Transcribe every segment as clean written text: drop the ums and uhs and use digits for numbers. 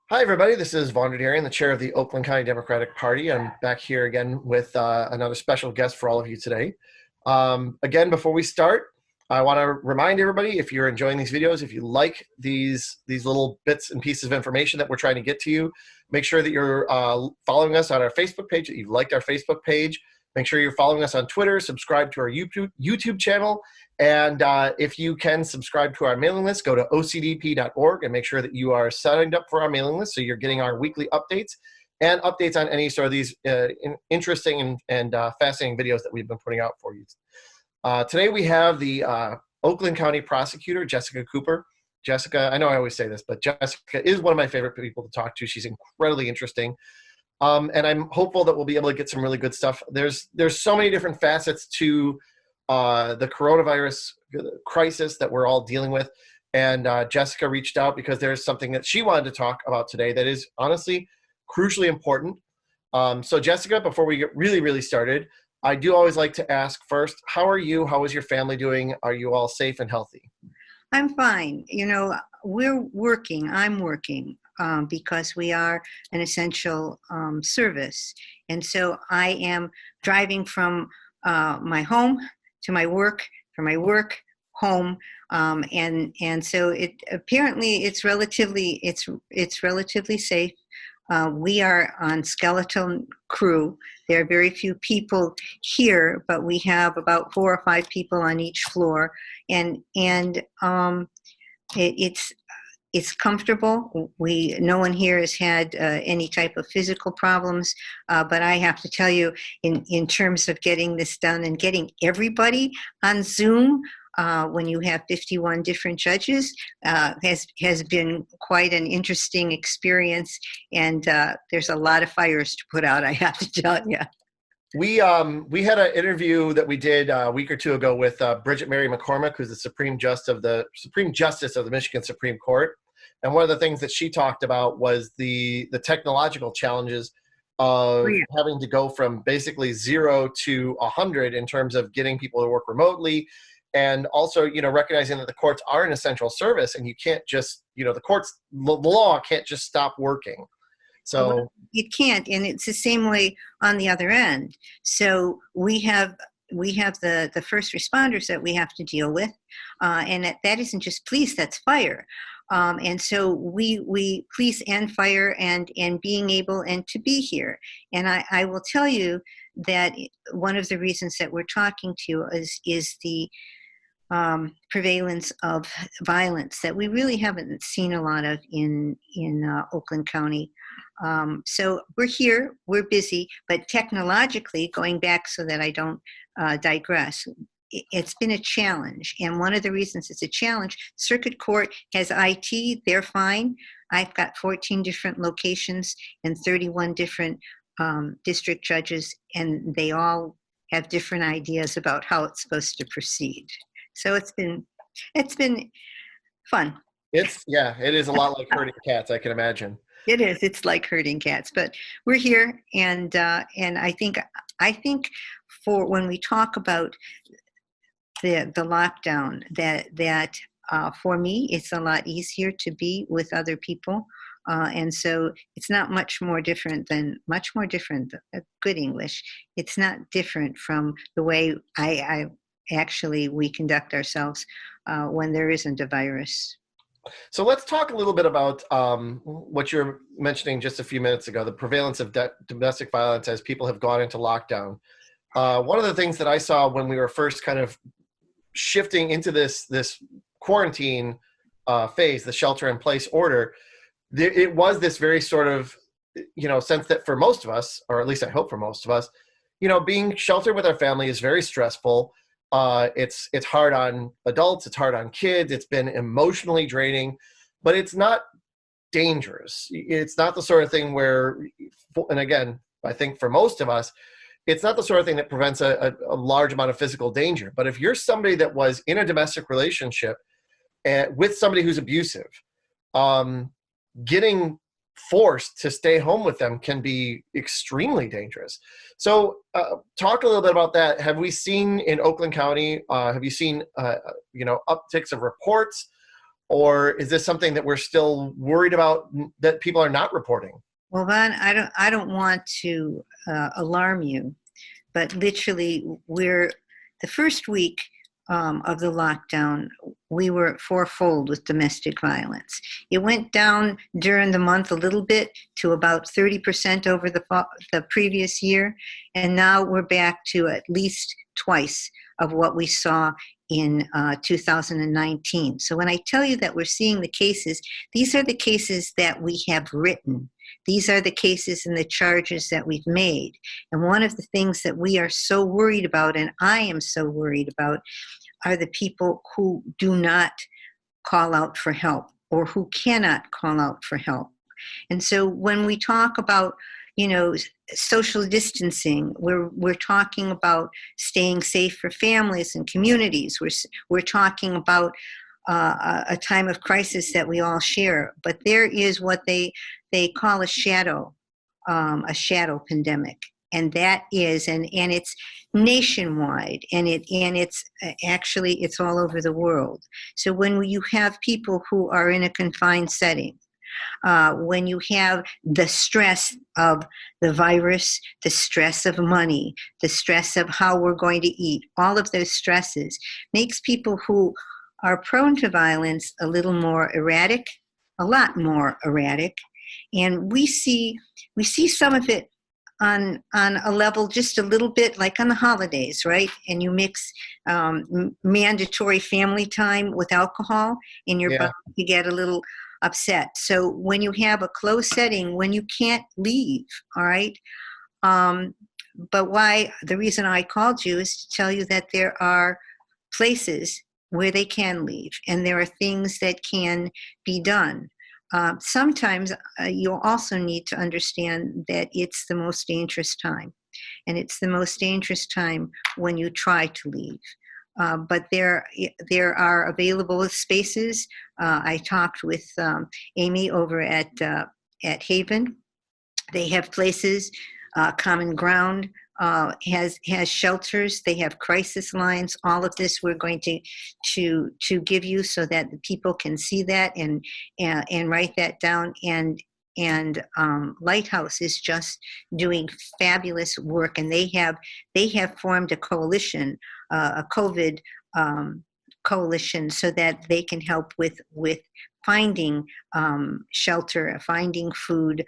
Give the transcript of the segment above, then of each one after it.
Hi, everybody. This is Vaughn, Derderian, the chair of the Oakland County Democratic Party. I'm back here again with another special guest for all of you today. Again, before we start, I want to remind everybody, if you're enjoying these videos, if you like these little bits and pieces of information that we're trying to get to you, make sure that you're following us on our Facebook page, that you've liked our Facebook page. Make sure you're following us on Twitter, subscribe to our YouTube channel, and if you can subscribe to our mailing list, go to ocdp.org and make sure that you are signed up for our mailing list so you're getting our weekly updates and updates on any sort of these interesting and fascinating videos that we've been putting out for you. Today we have the Oakland County Prosecutor, Jessia Cooper. Jessica, I know I always say this, but Jessica is one of my favorite people to talk to. She's incredibly interesting. And I'm hopeful that we'll be able to get some really good stuff. There's so many different facets to the coronavirus crisis that we're all dealing with. And Jessica reached out because there's something that she wanted to talk about today that is honestly crucially important. So Jessica, before we get really started, I do always like to ask first, how are you? How is your family doing? Are you all safe and healthy? I'm fine. You know, I'm working because we are an essential service. And so I am driving from my home to my work, from my work home. And so it's relatively safe. We are on skeleton crew. There are very few people here, but we have about 4 or 5 people on each floor, and it's comfortable. No one here has had any type of physical problems, but I have to tell you, in terms of getting this done and getting everybody on Zoom, when you have 51 different judges, has been quite an interesting experience, and there's a lot of fires to put out, I have to tell you. We had an interview that we did a week or two ago with Bridget Mary McCormick, who's the Supreme Justice of the Michigan Supreme Court. And one of the things that she talked about was the technological challenges of having to go from basically 0 to 100 in terms of getting people to work remotely. And also, recognizing that the courts are an essential service, and you can't just, the law can't just stop working. So it can't, and it's the same way on the other end. So we have the first responders that we have to deal with, and that isn't just police, that's fire. And so we police and fire and being able and to be here. And I will tell you that one of the reasons that we're talking to you is the prevalence of violence that we really haven't seen a lot of in Oakland County. So we're here, we're busy, but technologically, going back so that I don't digress, it's been a challenge. And one of the reasons it's a challenge, Circuit Court has IT, they're fine. I've got 14 different locations and 31 different district judges, and they all have different ideas about how it's supposed to proceed. So it's been fun. it is a lot like herding cats, I can imagine. It is. It's like herding cats, but we're here, and I think for when we talk about the lockdown, that for me it's a lot easier to be with other people, and so it's not much more different than good English. It's not different from the way we conduct ourselves when there isn't a virus. So let's talk a little bit about what you're mentioning just a few minutes ago, the prevalence of domestic violence as people have gone into lockdown. One of the things that I saw when we were first kind of shifting into this quarantine phase, the shelter-in-place order, it was this very sort of, sense that for most of us, or at least I hope for most of us, being sheltered with our family is very stressful. It's hard on adults, it's hard on kids, it's been emotionally draining, but it's not dangerous. It's not the sort of thing where, and again, I think for most of us, it's not the sort of thing that prevents a large amount of physical danger. But if you're somebody that was in a domestic relationship with somebody who's abusive, getting forced to stay home with them can be extremely dangerous. So talk a little bit about that. Have we seen in Oakland County, have you seen, upticks of reports or is this something that we're still worried about that people are not reporting? Well, Vaughn, I don't want to alarm you, but literally, the first week of the lockdown, we were fourfold with domestic violence. It went down during the month a little bit to about 30% over the previous year, and now we're back to at least twice of what we saw in 2019. So when I tell you that we're seeing the cases, these are the cases that we have written. These are the cases and the charges that we've made. And one of the things that we are so worried about, and I am so worried about, are the people who do not call out for help or who cannot call out for help. And so when we talk about, social distancing, we're talking about staying safe for families and communities. We're talking about a time of crisis that we all share. But there is what they call a shadow pandemic, and that is, and it's nationwide, and it's actually it's all over the world. So when you have people who are in a confined setting, when you have the stress of the virus, the stress of money, the stress of how we're going to eat, all of those stresses makes people who are prone to violence a little more erratic, a lot more erratic. And we see some of it on a level just a little bit like on the holidays, right? And you mix mandatory family time with alcohol, and you're bound to get a little upset. So when you have a closed setting, when you can't leave, all right? But the reason I called you is to tell you that there are places where they can leave, and there are things that can be done. Sometimes you'll also need to understand that it's the most dangerous time, and it's the most dangerous time when you try to leave. But there are available spaces. I talked with Amy over at Haven. They have places. Common Ground has shelters. They have crisis lines. All of this we're going to give you so that the people can see that and write that down. And Lighthouse is just doing fabulous work, and they have formed a coalition, a COVID coalition, so that they can help with finding shelter, finding food,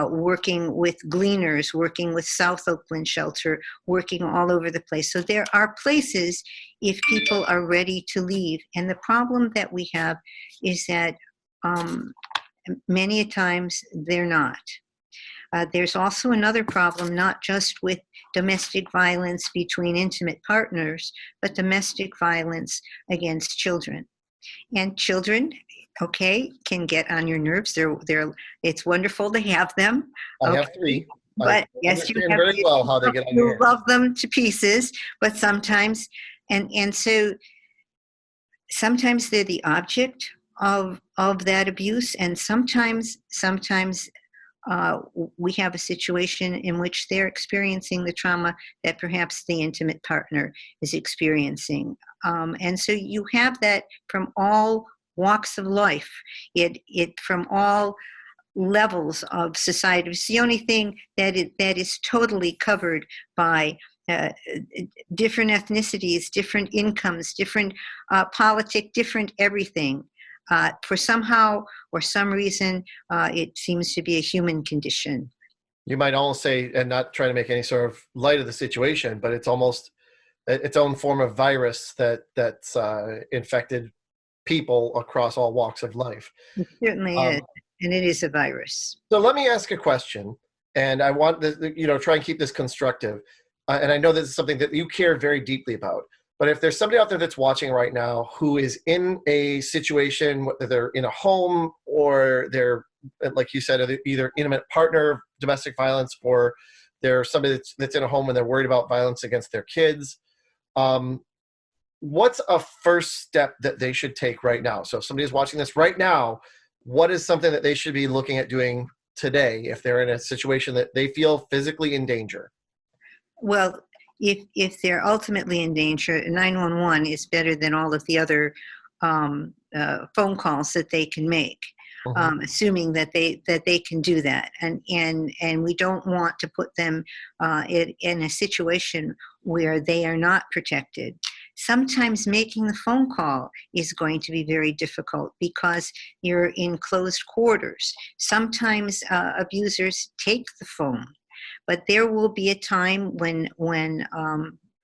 working with gleaners, working with South Oakland Shelter, working all over the place. So there are places if people are ready to leave. And the problem that we have is that many a times they're not. There's also another problem, not just with domestic violence between intimate partners, but domestic violence against children. And children, can get on your nerves. It's wonderful to have them. I have three. But yes, you have very well how they get on your nerves. Love them to pieces, but sometimes, and so sometimes they're the object of that abuse, and sometimes we have a situation in which they're experiencing the trauma that perhaps the intimate partner is experiencing. And so you have that from all walks of life, it from all levels of society. It's the only thing that is totally covered by different ethnicities, different incomes, different politic, different everything. For somehow or some reason, it seems to be a human condition. You might almost say, and not trying to make any sort of light of the situation, but it's almost its own form of virus that's infected people across all walks of life. It certainly is, and it is a virus. So let me ask a question, and I want to, try and keep this constructive. And I know this is something that you care very deeply about. But if there's somebody out there that's watching right now who is in a situation, whether they're in a home or they're, like you said, either intimate partner, domestic violence, or they're somebody that's in a home and they're worried about violence against their kids, what's a first step that they should take right now? So if somebody is watching this right now, what is something that they should be looking at doing today if they're in a situation that they feel physically in danger? Well, if they're ultimately in danger, 911 is better than all of the other phone calls that they can make. Assuming that they can do that, and we don't want to put them in a situation where they are not protected. Sometimes making the phone call is going to be very difficult because you're in closed quarters. Sometimes abusers take the phone, but there will be a time when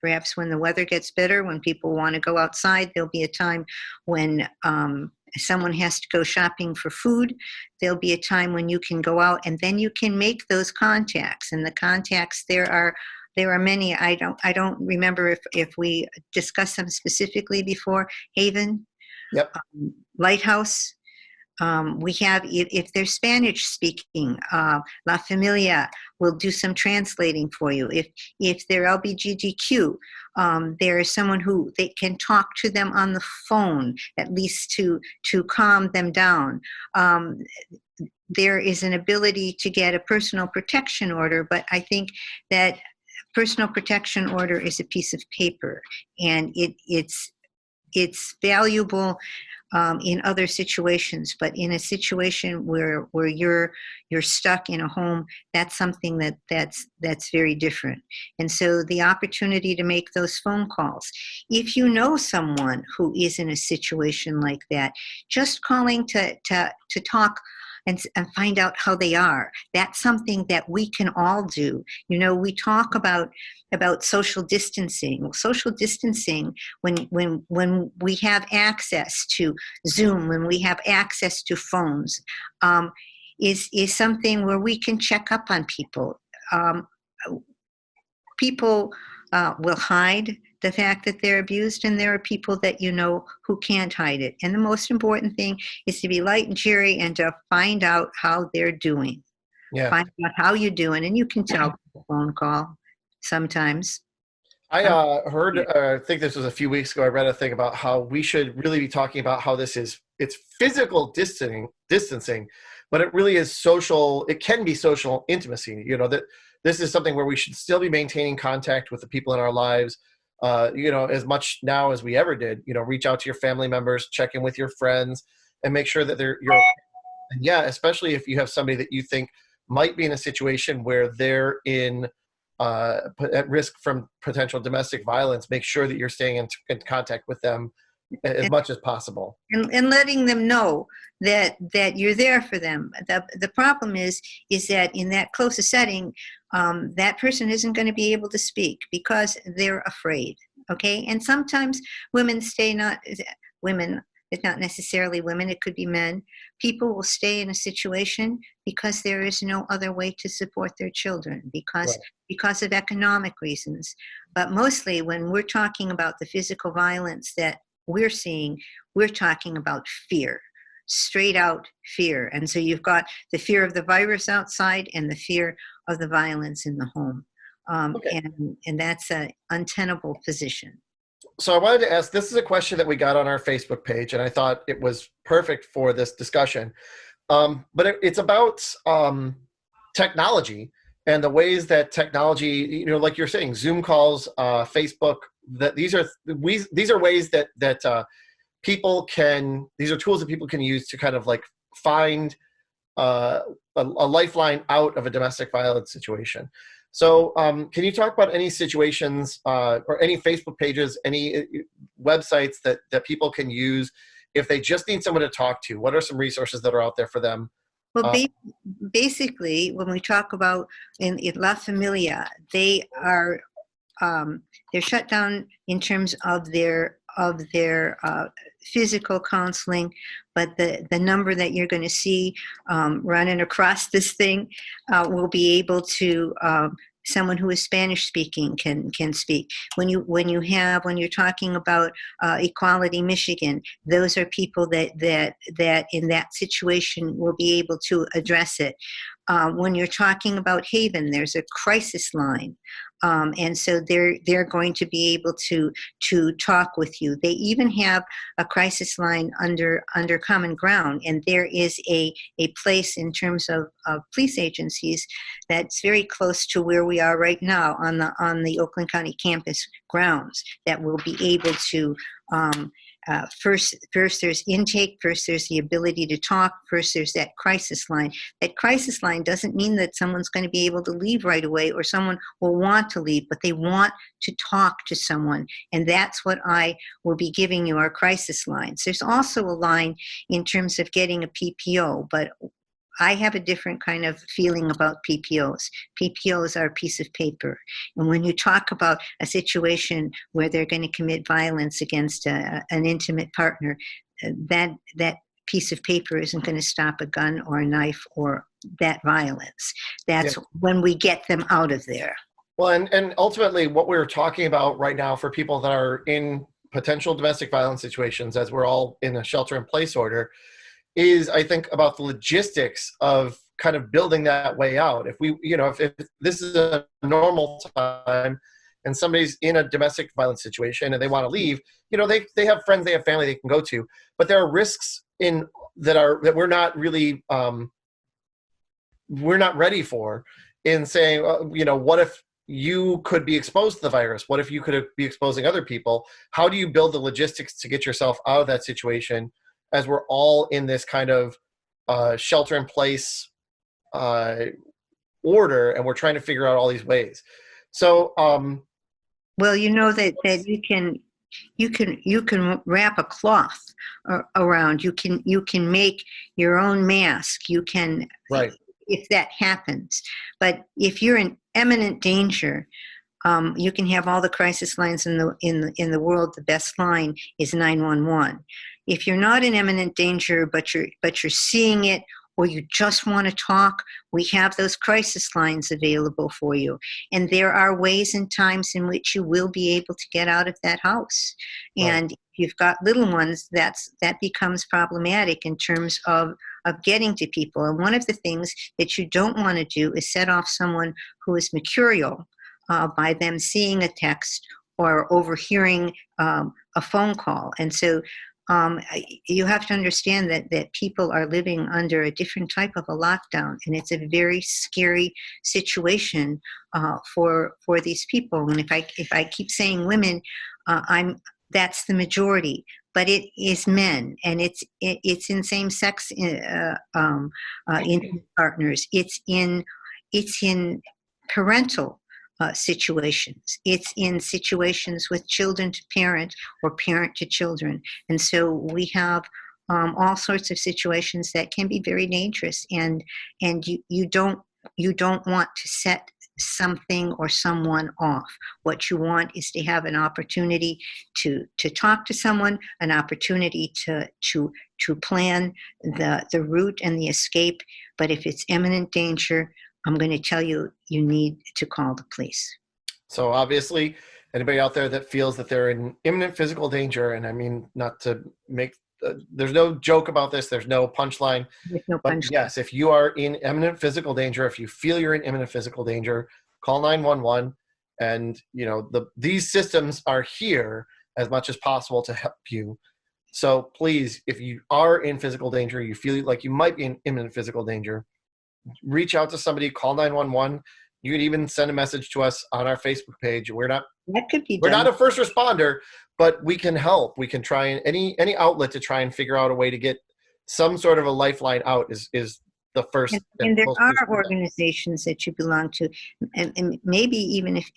perhaps when the weather gets better, when people want to go outside, there'll be a time when someone has to go shopping for food. There'll be a time when you can go out, and then you can make those contacts. And the contacts, there are many. I don't remember if we discussed them specifically before. Haven, Yep. Lighthouse. We have, if they're Spanish speaking, La Familia will do some translating for you. If they're LGBTQ, there is someone who they can talk to them on the phone, at least to calm them down. There is an ability to get a personal protection order, but I think that personal protection order is a piece of paper, and it's valuable in other situations, but in a situation where you're stuck in a home, that's something that's very different. And so the opportunity to make those phone calls, if you know someone who is in a situation like that, just calling to talk and find out how they are. That's something that we can all do. You know, we talk about social distancing. Well, social distancing, when we have access to Zoom, when we have access to phones, is something where we can check up on people. People will hide the fact that they're abused, and there are people that you know who can't hide it. And the most important thing is to be light and cheery and to find out how they're doing. Yeah. Find out how you're doing, and you can tell by a phone call sometimes. I heard, I think this was a few weeks ago, I read a thing about how we should really be talking about how it's physical distancing, but it really is social, it can be social intimacy. You know, that this is something where we should still be maintaining contact with the people in our lives, you know, as much now as we ever did. You know, reach out to your family members, check in with your friends, and make sure that you're, and yeah, especially if you have somebody that you think might be in a situation where they're at risk from potential domestic violence, make sure that you're staying in contact with them as much as possible. And letting them know that you're there for them. The problem is that in that closer setting, that person isn't going to be able to speak because they're afraid. Okay, and sometimes women it's not necessarily women, it could be men. People will stay in a situation because there is no other way to support their children, because of economic reasons. But mostly when we're talking about the physical violence that we're seeing, we're talking about fear, straight out fear. And so you've got the fear of the virus outside and the fear of the violence in the home. And that's an untenable position. So I wanted to ask, this is a question that we got on our Facebook page, and I thought it was perfect for this discussion. But it's about technology and the ways that technology, you know, like you're saying, Zoom calls, Facebook, that these are ways that people can, these are tools that people can use to kind of like find a lifeline out of a domestic violence situation. So can you talk about any situations or any Facebook pages, any websites that people can use if they just need someone to talk to? What are some resources that are out there for them? Well, basically, when we talk about in La Familia, they are they're shut down in terms of their physical counseling, but the number that you're going to see running across this thing will be able to someone who is Spanish speaking can speak. When you're talking about Equality Michigan, those are people that in that situation will be able to address it. When you're talking about Haven, there's a crisis line. And so they're going to be able to talk with you. They even have a crisis line under Common Ground, and there is a place in terms of police agencies that's very close to where we are right now on the Oakland County campus grounds that will be able to first there's intake, first there's the ability to talk, first there's that crisis line. That crisis line doesn't mean that someone's going to be able to leave right away or someone will want to leave, but they want to talk to someone. And that's what I will be giving you, our crisis lines. There's also a line in terms of getting a PPO, but I have a different kind of feeling about PPOs. PPOs are a piece of paper. And when you talk about a situation where they're going to commit violence against an intimate partner, that piece of paper isn't going to stop a gun or a knife or that violence. That's when we get them out of there. Well, and ultimately what we're talking about right now for people that are in potential domestic violence situations, as we're all in a shelter-in-place order, is I think about the logistics of kind of building that way out. If we, if this is a normal time and somebody's in a domestic violence situation and they want to leave, they have friends, they have family they can go to, but there are risks that we're not really, we're not ready for in saying, what if you could be exposed to the virus? What if you could be exposing other people? How do you build the logistics to get yourself out of that situation as we're all in this kind of shelter-in-place order, and we're trying to figure out all these ways? So, well, that you can wrap a cloth around. You can make your own mask. You can, right, if that happens. But if you're in imminent danger, you can have all the crisis lines in the world. The best line is 911. If you're not in imminent danger, but you're seeing it, or you just want to talk, we have those crisis lines available for you. And there are ways and times in which you will be able to get out of that house. Right. And if you've got little ones, that becomes problematic in terms of getting to people. And one of the things that you don't want to do is set off someone who is mercurial by them seeing a text or overhearing a phone call. And so you have to understand that people are living under a different type of a lockdown, and it's a very scary situation for these people. And if I keep saying women, that's the majority, but it is men, and it's in same-sex partners. It's in parental situations. It's in situations with children to parent or parent to children. And so we have all sorts of situations that can be very dangerous, and you don't want to set something or someone off. What you want is to have an opportunity to talk to someone, an opportunity to plan the route and the escape. But if it's imminent danger, I'm going to tell you, you need to call the police. So obviously, anybody out there that feels that they're in imminent physical danger, and I mean, not to make, there's no joke about this, there's no punchline. There's no but punchline. Yes, if you are in imminent physical danger, if you feel you're in imminent physical danger, call 911. And, these systems are here as much as possible to help you. So please, if you are in physical danger, you feel like you might be in imminent physical danger, reach out to somebody, call 911. You can even send a message to us on our Facebook page. We're not a first responder, but we can help. We can try any outlet to try and figure out a way to get some sort of a lifeline out is the first. And there are organizations that you belong to, and maybe even if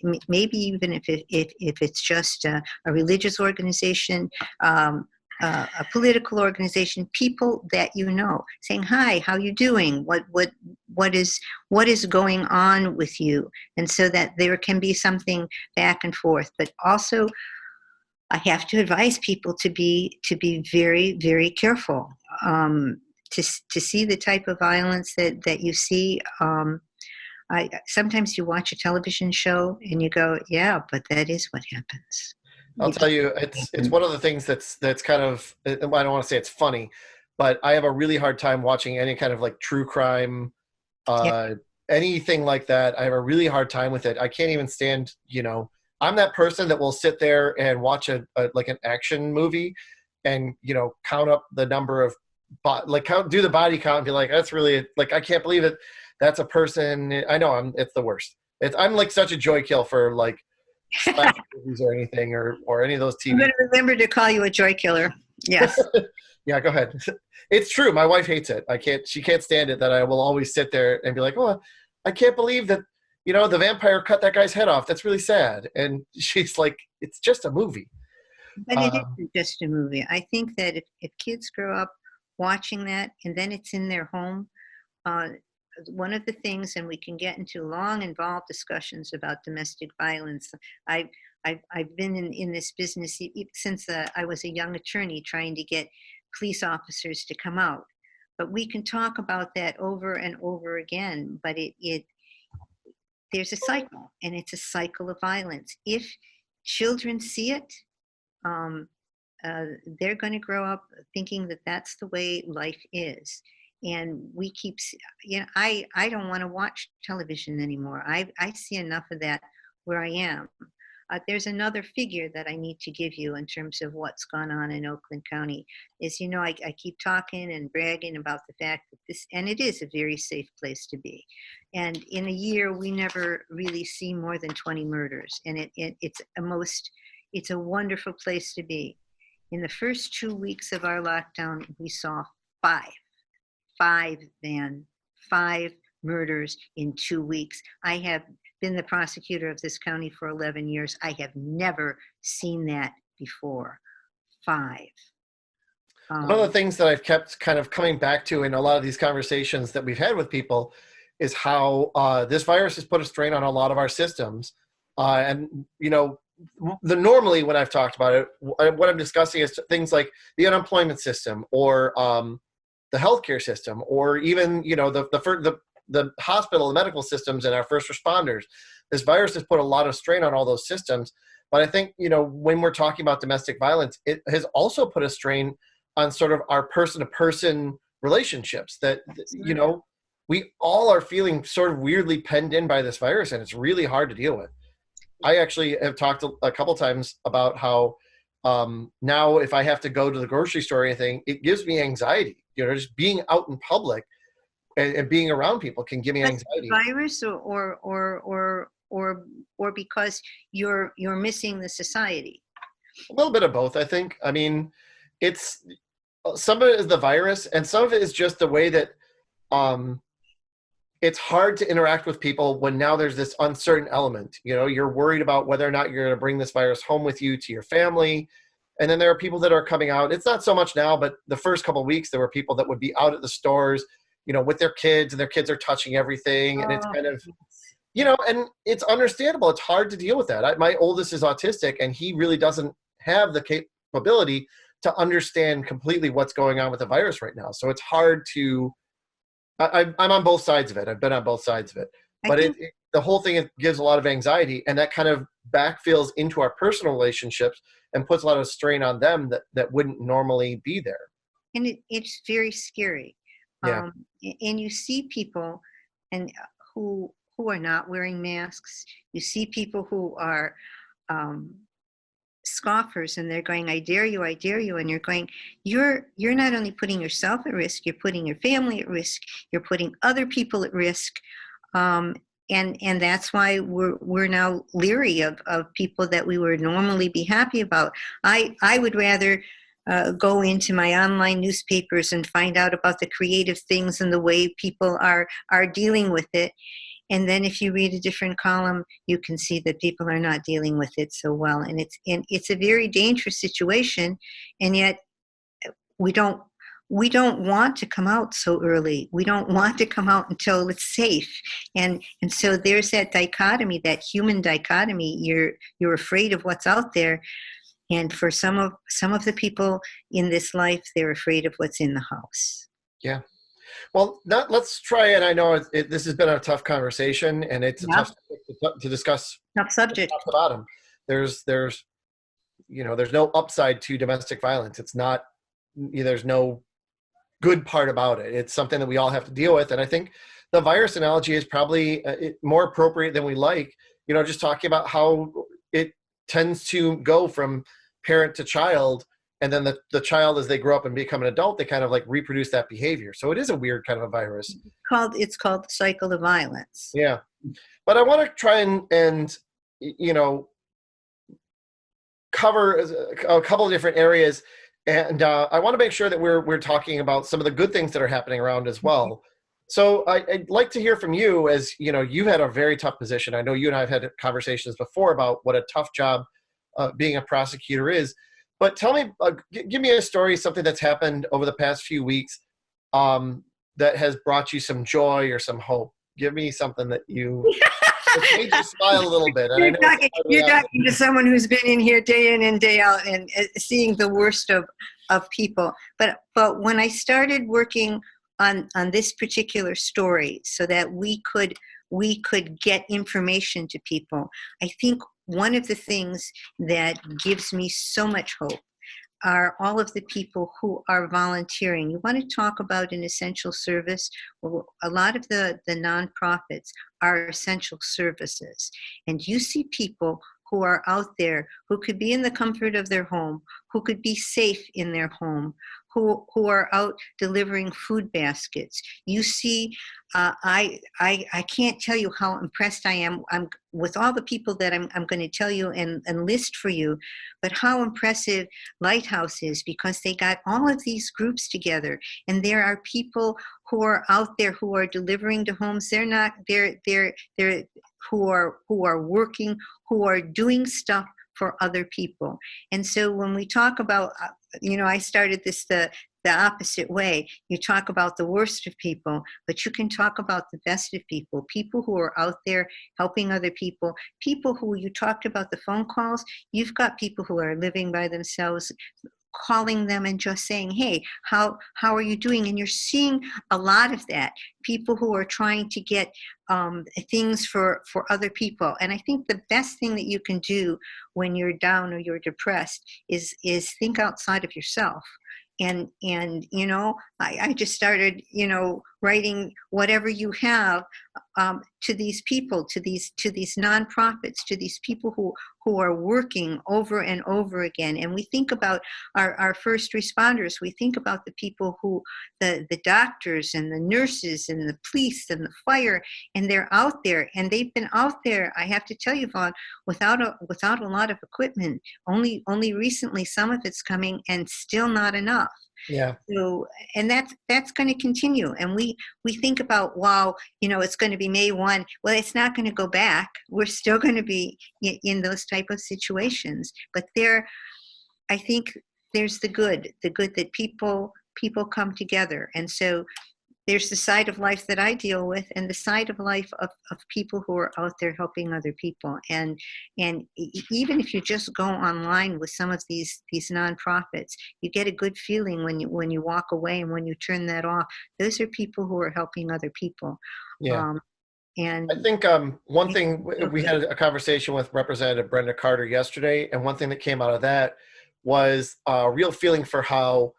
it's just a religious organization, a political organization, people that saying, hi, how you doing? What is going on with you? And so that there can be something back and forth. But also, I have to advise people to be very, very careful. To see the type of violence that you see. Sometimes you watch a television show and you go, yeah, but that is what happens. I'll tell you, it's one of the things that's kind of, I don't want to say it's funny, but I have a really hard time watching any kind of like true crime, anything like that. I have a really hard time with it. I can't even stand, I'm that person that will sit there and watch like an action movie and, count up the number of, do the body count and be like, that's really, like, I can't believe it. That's a person. I know it's the worst. I'm like such a joy kill for like splash movies or anything, or any of those I'm TV. going to remember to call you a joy killer. Yes. Yeah, go ahead. It's true. My wife hates it. She can't stand it that I will always sit there and be like, oh, I can't believe that, the vampire cut that guy's head off. That's really sad. And she's like, it's just a movie. But it isn't just a movie. I think that if kids grow up watching that and then it's in their home, uh, one of the things, and we can get into long, involved discussions about domestic violence. I've been in this business since I was a young attorney trying to get police officers to come out. But we can talk about that over and over again. But there's a cycle, and it's a cycle of violence. If children see it, they're going to grow up thinking that that's the way life is. And we keep, I don't want to watch television anymore. I see enough of that where I am. There's another figure that I need to give you in terms of what's gone on in Oakland County. Is, I keep talking and bragging about the fact that and it is a very safe place to be. And in a year, we never really see more than 20 murders. And it's a wonderful place to be. In the first 2 weeks of our lockdown, we saw five murders in 2 weeks. I have been the prosecutor of this county for 11 years. I have never seen that before. 5. One of the things that I've kept kind of coming back to in a lot of these conversations that we've had with people is how this virus has put a strain on a lot of our systems. Normally when I've talked about it, what I'm discussing is things like the unemployment system, or the healthcare system, or even the hospital, the medical systems, and our first responders. This virus has put a lot of strain on all those systems. But I think when we're talking about domestic violence, it has also put a strain on sort of our person-to-person relationships. That we all are feeling sort of weirdly penned in by this virus, and it's really hard to deal with. I actually have talked a couple times about how now if I have to go to the grocery store or anything, it gives me anxiety. Just being out in public and being around people can give me anxiety. Virus or because you're missing the society? A little bit of both, I think. I mean, it's some of it is the virus, and some of it is just the way that it's hard to interact with people when now there's this uncertain element. You're worried about whether or not you're going to bring this virus home with you to your family. And then there are people that are coming out. It's not so much now, but the first couple of weeks, there were people that would be out at the stores, with their kids, and their kids are touching everything. And it's kind of, and it's understandable. It's hard to deal with that. My oldest is autistic, and he really doesn't have the capability to understand completely what's going on with the virus right now. So it's hard to, I'm on both sides of it. I've been on both sides of it. But the whole thing gives a lot of anxiety, and that kind of backfills into our personal relationships and puts a lot of strain on them that wouldn't normally be there. And it's very scary. Yeah. And you see people who are not wearing masks. You see people who are scoffers, and they're going, I dare you, and you're going, you're not only putting yourself at risk, you're putting your family at risk, you're putting other people at risk. And that's why we're now leery of people that we would normally be happy about. I would rather go into my online newspapers and find out about the creative things and the way people are dealing with it. And then if you read a different column, you can see that people are not dealing with it so well. And it's a very dangerous situation. And yet we don't want to come out so early. We don't want to come out until it's safe. And so there's that dichotomy, that human dichotomy. You're afraid of what's out there. And for some of the people in this life, they're afraid of what's in the house. Yeah. Well, let's try it. I know this has been a tough conversation, and it's a tough subject to discuss. Tough subject. Top to bottom. There's no upside to domestic violence. It's not. There's no good part about it. It's something that we all have to deal with, and I think the virus analogy is probably more appropriate than we like. Just talking about how it tends to go from parent to child. And then the child, as they grow up and become an adult, they kind of like reproduce that behavior. So it is a weird kind of a virus. It's called the cycle of violence. Yeah. But I want to try and cover a couple of different areas, and I want to make sure that we're talking about some of the good things that are happening around as well. So I'd like to hear from you, as you know, you've had a very tough position. I know you and I have had conversations before about what a tough job being a prosecutor is. But tell me, give me a story, something that's happened over the past few weeks that has brought you some joy or some hope. Give me something that it's made you smile a little bit. And You're talking to someone who's been in here day in and day out and seeing the worst of people. But when I started working on this particular story so that we could get information to people, I think one of the things that gives me so much hope are all of the people who are volunteering. You want to talk about an essential service? Well, a lot of the nonprofits are essential services. And you see people who are out there who could be in the comfort of their home, who could be safe in their home, who are out delivering food baskets. You see, I can't tell you how impressed I am. I'm with all the people that I'm going to tell you and list for you, but how impressive Lighthouse is, because they got all of these groups together, and there are people who are out there who are delivering to homes. They're who are working, who are doing stuff for other people. And so when we talk about, I started this the opposite way. You talk about the worst of people, but you can talk about the best of people, people who are out there helping other people, people who, you talked about the phone calls, you've got people who are living by themselves, calling them and just saying, hey, how are you doing? And you're seeing a lot of that. People who are trying to get things for other people. And I think the best thing that you can do when you're down or you're depressed is think outside of yourself. And I just started, writing whatever you have to these people, to these nonprofits, to these people who are working over and over again. And we think about our first responders. We think about the people who, the doctors and the nurses and the police and the fire, and they're out there, and they've been out there, I have to tell you, Vaughn, without a lot of equipment. Only recently some of it's coming, and still not enough. Yeah. So, and that's going to continue. And we think about, wow, it's going to be May 1. Well, it's not going to go back. We're still going to be in those type of situations. But I think there's the good that people come together. And so there's the side of life that I deal with, and the side of life of people who are out there helping other people. And even if you just go online with some of these nonprofits, you get a good feeling when you walk away, and when you turn that off, those are people who are helping other people. Yeah. And I think one thing, we had a conversation with Representative Brenda Carter yesterday, and one thing that came out of that was a real feeling for how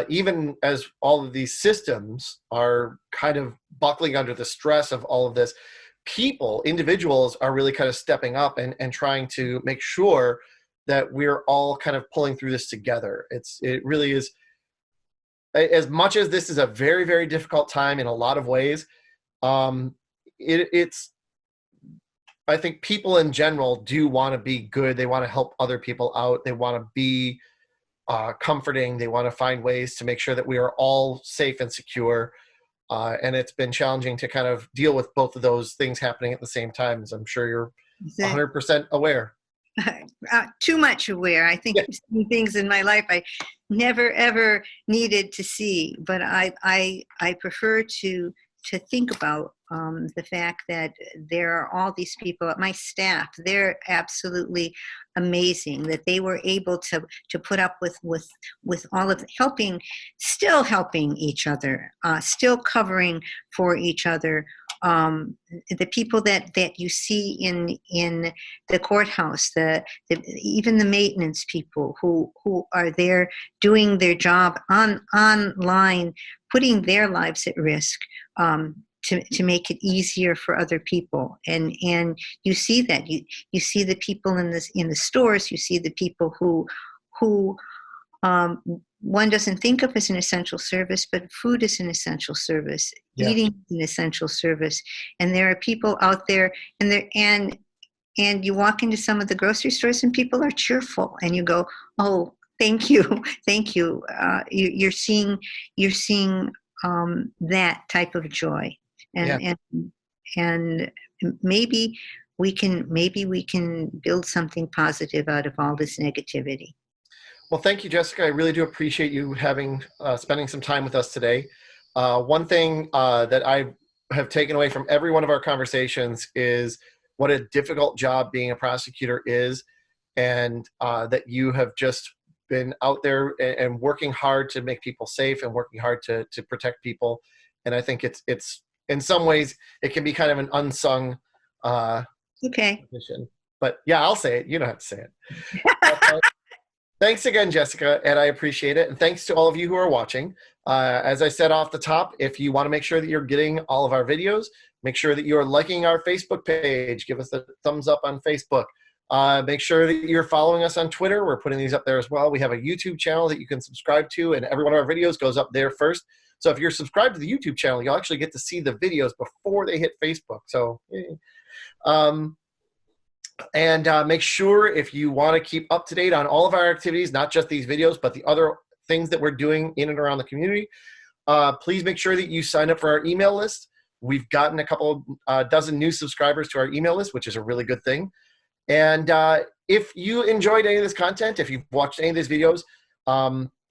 even as all of these systems are kind of buckling under the stress of all of this, individuals are really kind of stepping up and trying to make sure that we're all kind of pulling through this together. It really is, as much as this is a very, very difficult time in a lot of ways, I think people in general do want to be good. They want to help other people out. They want to be comforting. They want to find ways to make sure that we are all safe and secure. And it's been challenging to kind of deal with both of those things happening at the same time, as I'm sure you're 100% aware. Too much aware. I think I've seen things in my life I never ever needed to see, but I prefer to think about the fact that there are all these people at my staff. They're absolutely amazing that they were able to put up with all of still helping each other, still covering for each other. The people that you see in the courthouse, even the maintenance people who are there doing their job online, putting their lives at risk to make it easier for other people. And you see that you see the people in the stores. You see the people who one doesn't think of as an essential service, but food is an essential service. Yeah. Eating is an essential service. And there are people out there, and and you walk into some of the grocery stores and people are cheerful, and you go, oh, thank you, thank you. You're seeing that type of joy, Yeah. and maybe we can build something positive out of all this negativity. Well, thank you, Jessica. I really do appreciate you spending some time with us today. One thing that I have taken away from every one of our conversations is what a difficult job being a prosecutor is, and that you have just been out there and working hard to make people safe and working hard to protect people. And I think it's in some ways it can be kind of an unsung Okay. mission. But yeah, I'll say it. You don't have to say it. Thanks again, Jessica, and I appreciate it. And thanks to all of you who are watching. As I said off the top, if you want to make sure that you're getting all of our videos, make sure that you're liking our Facebook page. Give us a thumbs up on Facebook. Make sure that you're following us on Twitter. We're putting these up there as well. We have a YouTube channel that you can subscribe to, and every one of our videos goes up there first. So if you're subscribed to the YouTube channel, you'll actually get to see the videos before they hit Facebook. So, make sure, if you want to keep up to date on all of our activities, not just these videos, but the other things that we're doing in and around the community, please make sure that you sign up for our email list. We've gotten a couple dozen new subscribers to our email list, which is a really good thing. And if you enjoyed any of this content, if you've watched any of these videos,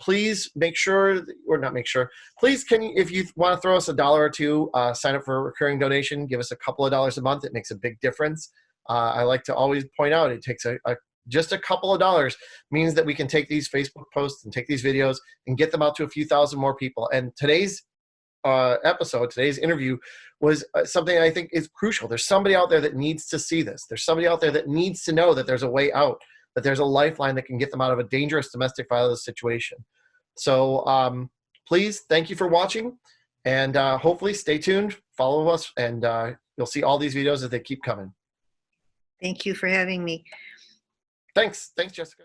please make sure, or not make sure, please if you want to throw us $1 or $2, sign up for a recurring donation, give us a couple of dollars a month. It makes a big difference. I like to always point out it takes just a couple of dollars means that we can take these Facebook posts and take these videos and get them out to a few thousand more people. And today's today's interview was something I think is crucial. There's somebody out there that needs to see this. There's somebody out there that needs to know that there's a way out, that there's a lifeline that can get them out of a dangerous domestic violence situation. So please, thank you for watching, and hopefully stay tuned, follow us, and you'll see all these videos as they keep coming. Thank you for having me. Thanks, Jessica.